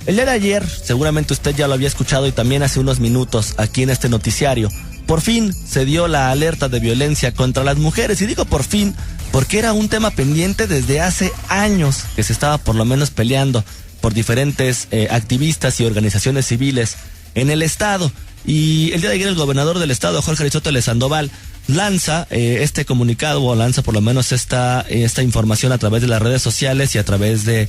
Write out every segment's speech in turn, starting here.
El día de ayer, seguramente usted ya lo había escuchado y también hace unos minutos aquí en este noticiario, por fin se dio la alerta de violencia contra las mujeres. Y digo por fin porque era un tema pendiente desde hace años que se estaba por lo menos peleando por diferentes activistas y organizaciones civiles en el estado. Y el día de ayer el gobernador del estado, Jorge Aristóteles Sandoval, lanza este comunicado, o lanza por lo menos esta información a través de las redes sociales y a través de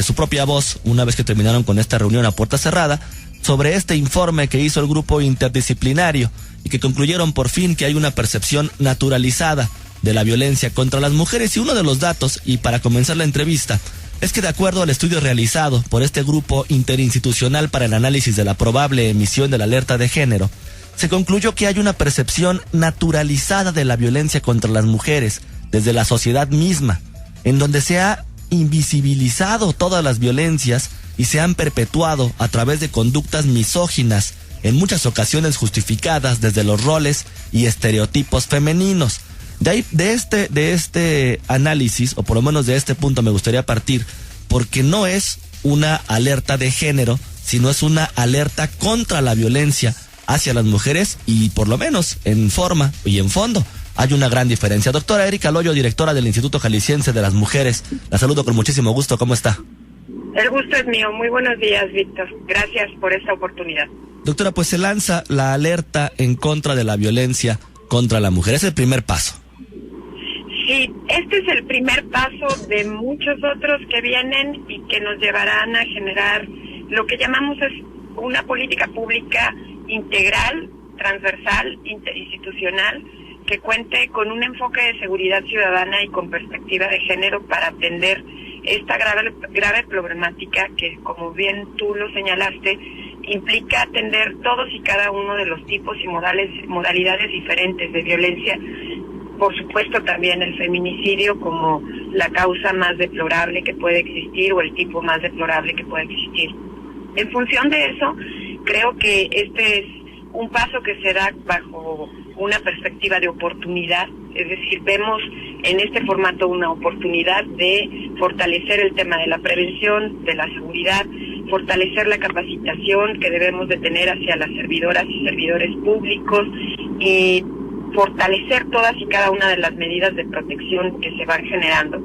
su propia voz, una vez que terminaron con esta reunión a puerta cerrada, sobre este informe que hizo el grupo interdisciplinario y que concluyeron por fin que hay una percepción naturalizada de la violencia contra las mujeres. Y uno de los datos, y para comenzar la entrevista, es que de acuerdo al estudio realizado por este grupo interinstitucional para el análisis de la probable emisión de la alerta de género, se concluyó que hay una percepción naturalizada de la violencia contra las mujeres desde la sociedad misma, en donde se ha invisibilizado todas las violencias y se han perpetuado a través de conductas misóginas, en muchas ocasiones justificadas desde los roles y estereotipos femeninos. De este análisis, o por lo menos de este punto me gustaría partir, porque no es una alerta de género, sino es una alerta contra la violencia hacia las mujeres, y por lo menos en forma y en fondo hay una gran diferencia. Doctora Erika Loyo, directora del Instituto Jalisciense de las Mujeres, la saludo con muchísimo gusto. ¿Cómo está? El gusto es mío. Muy buenos días, Víctor. Gracias por esta oportunidad. Doctora, pues se lanza la alerta en contra de la violencia contra la mujer. Es el primer paso. Sí, este es el primer paso de muchos otros que vienen y que nos llevarán a generar lo que llamamos es una política pública integral, transversal, interinstitucional, que cuente con un enfoque de seguridad ciudadana y con perspectiva de género para atender esta grave problemática que, como bien tú lo señalaste, implica atender todos y cada uno de los tipos y modalidades diferentes de violencia. Por supuesto también el feminicidio como la causa más deplorable que puede existir o el tipo más deplorable que puede existir. En función de eso, creo que este es un paso que se da bajo una perspectiva de oportunidad, es decir, vemos en este formato una oportunidad de fortalecer el tema de la prevención, de la seguridad, fortalecer la capacitación que debemos de tener hacia las servidoras y servidores públicos y fortalecer todas y cada una de las medidas de protección que se van generando.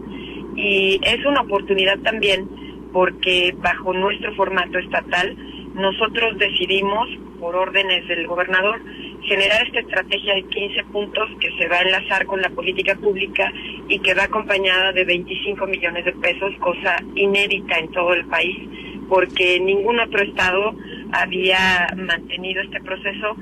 Y es una oportunidad también porque bajo nuestro formato estatal nosotros decidimos, por órdenes del gobernador, generar esta estrategia de 15 puntos que se va a enlazar con la política pública y que va acompañada de 25 millones de pesos, cosa inédita en todo el país, porque ningún otro estado había mantenido este proceso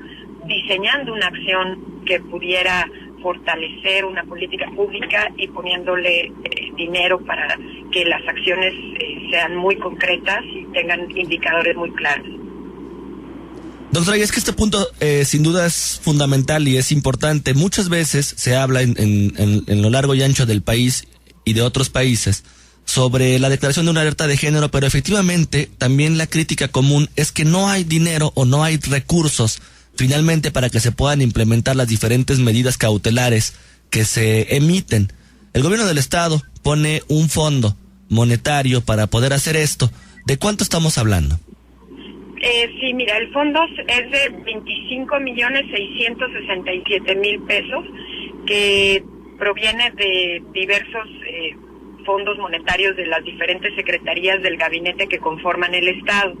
diseñando una acción que pudiera fortalecer una política pública y poniéndole dinero para que las acciones sean muy concretas y tengan indicadores muy claros. Doctora, y es que este punto sin duda es fundamental y es importante. Muchas veces se habla en lo largo y ancho del país y de otros países sobre la declaración de una alerta de género, pero efectivamente también la crítica común es que no hay dinero o no hay recursos finalmente para que se puedan implementar las diferentes medidas cautelares que se emiten. El gobierno del estado pone un fondo monetario para poder hacer esto. ¿De cuánto estamos hablando? Sí, mira, el fondo es de 25.667.000 pesos que proviene de diversos fondos monetarios de las diferentes secretarías del gabinete que conforman el estado.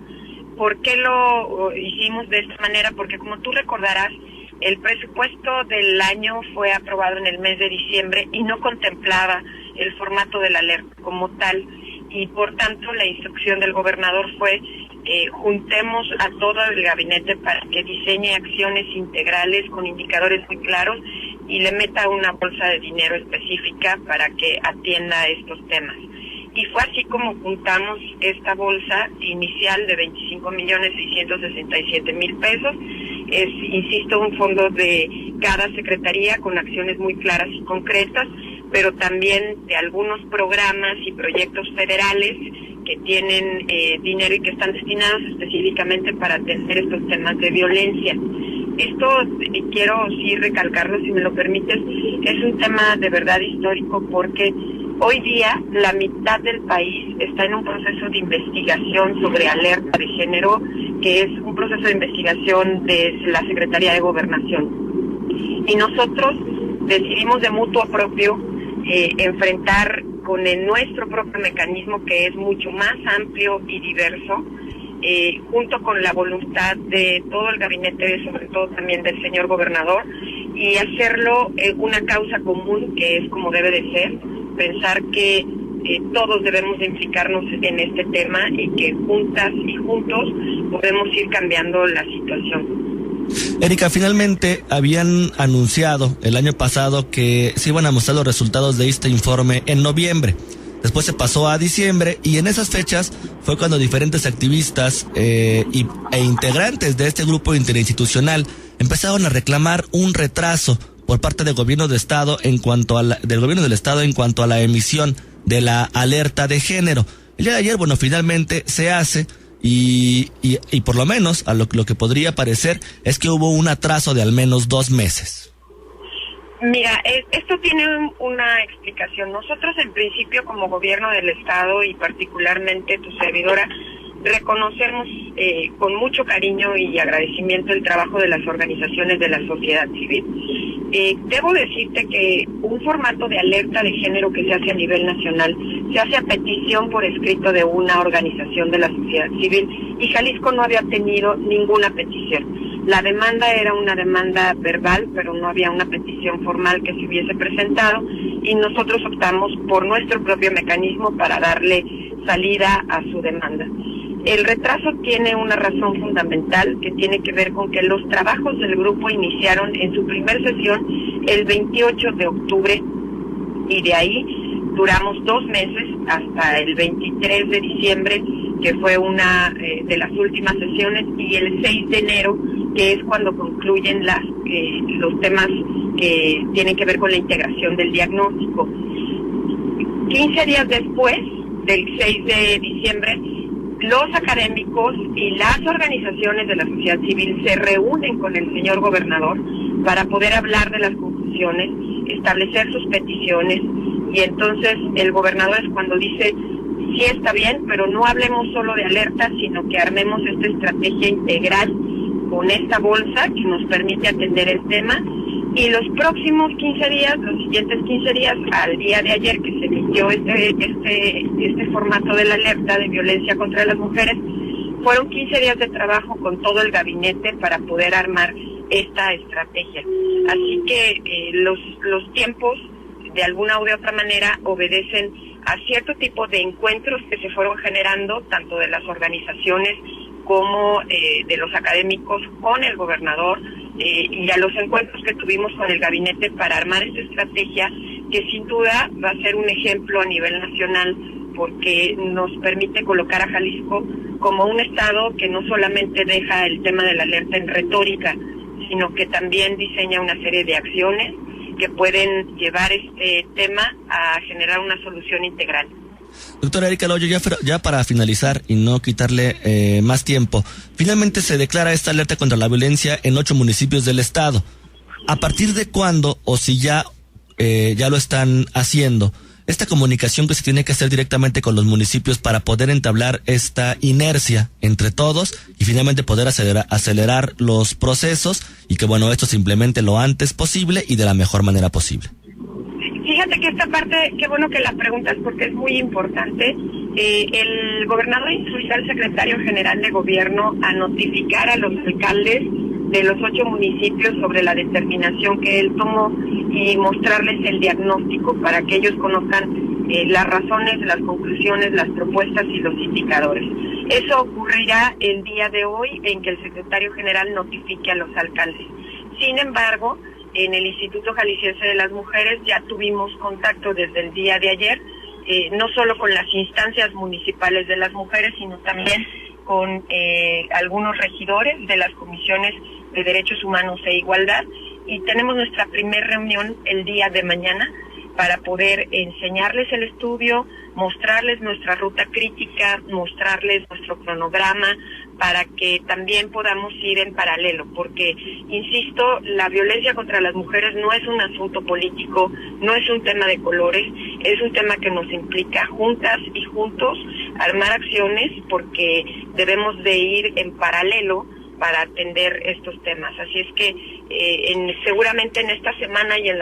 ¿Por qué lo hicimos de esta manera? Porque como tú recordarás, el presupuesto del año fue aprobado en el mes de diciembre y no contemplaba el formato de la alerta como tal, y por tanto la instrucción del gobernador fue juntemos a todo el gabinete para que diseñe acciones integrales con indicadores muy claros y le meta una bolsa de dinero específica para que atienda estos temas. Y fue así como juntamos esta bolsa inicial de 25.667.000 pesos. Es, insisto, un fondo de cada secretaría con acciones muy claras y concretas, pero también de algunos programas y proyectos federales que tienen dinero y que están destinados específicamente para atender estos temas de violencia. Esto, quiero sí recalcarlo, si me lo permites, es un tema de verdad histórico porque Hoy día, la mitad del país está en un proceso de investigación sobre alerta de género, que es un proceso de investigación de la Secretaría de Gobernación. Y nosotros decidimos de mutuo propio enfrentar con nuestro propio mecanismo, que es mucho más amplio y diverso, junto con la voluntad de todo el gabinete, sobre todo también del señor gobernador, y hacerlo una causa común, que es como debe de ser, pensar que todos debemos de implicarnos en este tema y que juntas y juntos podemos ir cambiando la situación. Erika, finalmente habían anunciado el año pasado que se iban a mostrar los resultados de este informe en noviembre. Después se pasó a diciembre y en esas fechas fue cuando diferentes activistas e integrantes de este grupo interinstitucional empezaron a reclamar un retraso por parte del gobierno del estado en cuanto a la emisión de la alerta de género. El día de ayer, bueno, finalmente se hace y por lo menos a lo que podría parecer es que hubo un atraso de al menos 2 meses. Mira, esto tiene una explicación. Nosotros en principio como gobierno del estado y particularmente tu servidora reconocemos con mucho cariño y agradecimiento el trabajo de las organizaciones de la sociedad civil. Debo decirte que un formato de alerta de género que se hace a nivel nacional se hace a petición por escrito de una organización de la sociedad civil y Jalisco no había tenido ninguna petición. La demanda era una demanda verbal, pero no había una petición formal que se hubiese presentado y nosotros optamos por nuestro propio mecanismo para darle salida a su demanda. El retraso tiene una razón fundamental que tiene que ver con que los trabajos del grupo iniciaron en su primer sesión el 28 de octubre y de ahí duramos 2 meses hasta el 23 de diciembre, que fue una de las últimas sesiones, y el 6 de enero, que es cuando concluyen los temas que tienen que ver con la integración del diagnóstico. 15 días después del 6 de diciembre, los académicos y las organizaciones de la sociedad civil se reúnen con el señor gobernador para poder hablar de las conclusiones, establecer sus peticiones, y entonces el gobernador es cuando dice: sí, está bien, pero no hablemos solo de alerta, sino que armemos esta estrategia integral con esta bolsa que nos permite atender el tema. Y los próximos 15 días, los siguientes 15 días, al día de ayer que se emitió este formato de la alerta de violencia contra las mujeres, fueron 15 días de trabajo con todo el gabinete para poder armar esta estrategia. Así que los tiempos, de alguna u de otra manera, obedecen a cierto tipo de encuentros que se fueron generando, tanto de las organizaciones como de los académicos con el gobernador, y a los encuentros que tuvimos con el gabinete para armar esta estrategia, que sin duda va a ser un ejemplo a nivel nacional, porque nos permite colocar a Jalisco como un estado que no solamente deja el tema de la alerta en retórica, sino que también diseña una serie de acciones que pueden llevar este tema a generar una solución integral. Doctora Erika Loyo, ya para finalizar y no quitarle más tiempo, finalmente se declara esta alerta contra la violencia en 8 municipios del estado. ¿A partir de cuándo, o si ya lo están haciendo, esta comunicación que se tiene que hacer directamente con los municipios para poder entablar esta inercia entre todos y finalmente poder acelerar los procesos y que bueno, esto se implemente lo antes posible y de la mejor manera posible? Fíjate que esta parte, qué bueno que la preguntas porque es muy importante. El gobernador instruyó al secretario general de gobierno a notificar a los alcaldes de los 8 municipios sobre la determinación que él tomó y mostrarles el diagnóstico para que ellos conozcan las razones, las conclusiones, las propuestas y los indicadores. Eso ocurrirá el día de hoy en que el secretario general notifique a los alcaldes. Sin embargo, en el Instituto Jalisciense de las Mujeres ya tuvimos contacto desde el día de ayer, no solo con las instancias municipales de las mujeres, sino también con algunos regidores de las comisiones de Derechos Humanos e Igualdad, y tenemos nuestra primera reunión el día de mañana para poder enseñarles el estudio, mostrarles nuestra ruta crítica, mostrarles nuestro cronograma, para que también podamos ir en paralelo, porque, insisto, la violencia contra las mujeres no es un asunto político, no es un tema de colores, es un tema que nos implica juntas y juntos armar acciones, porque debemos de ir en paralelo para atender estos temas. Así es que seguramente en esta semana y en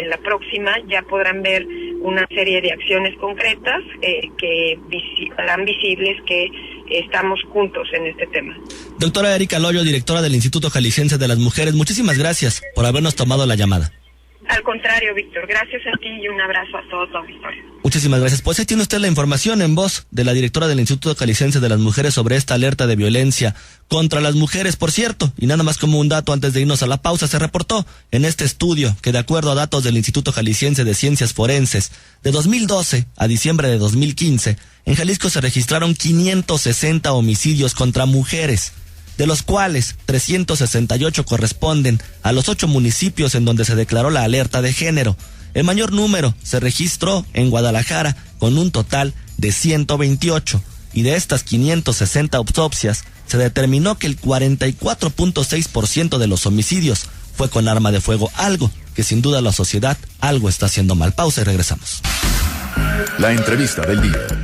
la próxima ya podrán ver una serie de acciones concretas que harán visibles que estamos juntos en este tema. Doctora Erika Loyo, directora del Instituto Jalisciense de las Mujeres, muchísimas gracias por habernos tomado la llamada. Al contrario, Víctor, gracias a ti y un abrazo a todo tu auditorio. Muchísimas gracias. Pues ahí tiene usted la información en voz de la directora del Instituto Jalisciense de las Mujeres sobre esta alerta de violencia contra las mujeres, por cierto. Y nada más como un dato antes de irnos a la pausa, se reportó en este estudio que, de acuerdo a datos del Instituto Jalisciense de Ciencias Forenses, de 2012 a diciembre de 2015, en Jalisco se registraron 560 homicidios contra mujeres, de los cuales 368 corresponden a los 8 municipios en donde se declaró la alerta de género. El mayor número se registró en Guadalajara, con un total de 128, y de estas 560 autopsias se determinó que el 44.6% de los homicidios fue con arma de fuego, algo que sin duda la sociedad algo está haciendo mal. Pausa y regresamos. La entrevista del día.